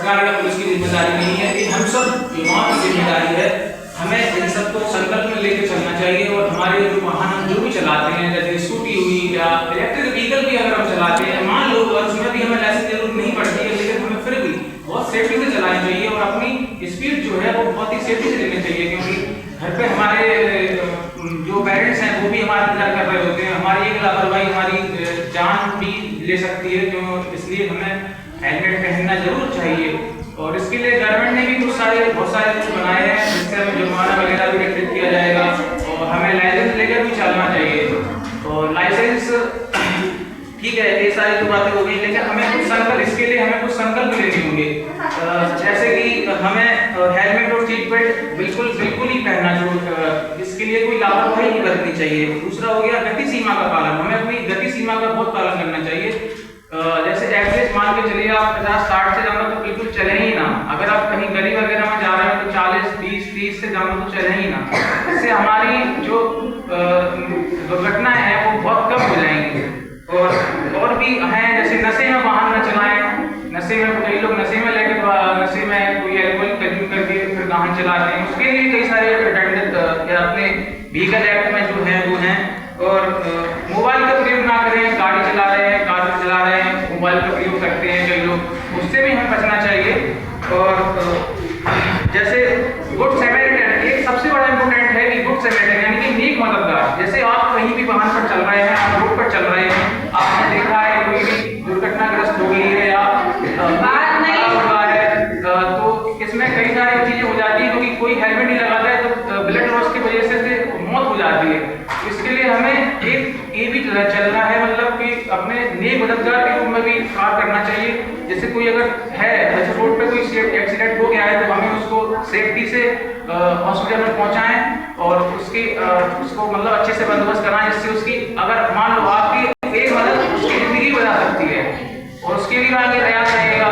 सरकार या पुलिस की जिम्मेदारी नहीं है, ये हम सब युवाओं की जिम्मेदारी है। हमें इन सबको संकल्प में लेकर चलना चाहिए और हमारे जो वाहन हम जो भी चलाते हैं, जैसे स्कूटी हुई या इलेक्ट्रिक व्हीकल भी अगर हम चलाते हैं, मान लो और उसमें भी हमें लाइसेंस की जरूरत नहीं पड़ती है, लेकिन हमें फिर भी बहुत सेफ्टी से चलानी चाहिए और अपनी स्पीड जो है वो बहुत ही सेफ्टी से लेनी चाहिए, क्योंकि घर पे हमारे जो पेरेंट्स हैं वो भी हमारा इंतजार कर रहे होते हैं। हमारी एक लापरवाही हमारी जान भी ले सकती है, तो इसलिए हमें हेलमेट पहनना जरूर चाहिए। और इसके लिए गवर्नमेंट ने भी बहुत सारे रूल बनाए हैं, जिससे हमें जुर्माना वगैरह भी निश्चित किया जाएगा और हमें लाइसेंस लेकर भी चलना चाहिए। और लाइसेंस ठीक है, ये सारी जो बातें हो गई, लेकिन हमें कुछ संकल्प, इसके लिए हमें कुछ संकल्प लेने होंगे, जैसे कि हमें हेलमेट और सीट बेल्ट बिल्कुल ही पहनना जरूर, इसके लिए कोई लापरवाही नहीं बरतनी चाहिए। दूसरा हो गया गति सीमा का पालन, हमें अपनी गति सीमा का बहुत पालन करना चाहिए। जैसे एवरेज मान के चलिए आप 50-60 से ज़्यादा तो बिल्कुल चले ही ना। अगर आप कहीं गली वगैरह में जा रहे हैं तो 40, 20, 30 से ज़्यादा तो चले ही ना। इससे हमारी जो दुर्घटनाएं हैं वो बहुत कम हो जाएंगी। और भी हैं, जैसे नशे में वाहन न चलाएं। नशे में कई लोग नशे में कोई एल्कोहल कंज्यूम करके फिर वाहन चलाते हैं, उसके लिए कई सारे अपने व्हीकल एक्ट में जो है वो हैं। और मोबाइल का प्रयोग ना करें, गाड़ी चला रहे हैं, कार चला रहे हैं, मोबाइल का प्रयोग करते हैं कई लोग, उससे भी हमें बचना चाहिए। और जैसे गुड सैमरिटन, एक सबसे बड़ा इंपॉर्टेंट है कि गुड सैमरिटन यानी कि नेक मददगार। जैसे आप कहीं भी वाहन पर चल रहे हैं, आप रोड पर चल रहे हैं, आपने देखा है कोई भी दुर्घटनाग्रस्त हो गई है या हुआ है, तो इसमें कई सारी चीजें हो जाती है, क्योंकि कोई हेलमेट नहीं लगाता है तो ब्लड लॉस की वजह से मौत हो जाती है। इसके लिए हमें एक ये भी चलना है, मतलब कि अपने नेक मददगार के रूप में भी कार्य करना चाहिए। जैसे कोई अगर है, जैसे रोड पे कोई एक्सीडेंट हो गया है तो हमें उसको सेफ्टी से हॉस्पिटल में पहुंचाएं और उसको मतलब अच्छे से बंदोबस्त कराएं, जिससे उसकी अगर मान लो आपकी एक मदद उसकी जिंदगी बचा सकती है और उसके लिए आगे प्रयास रहेगा।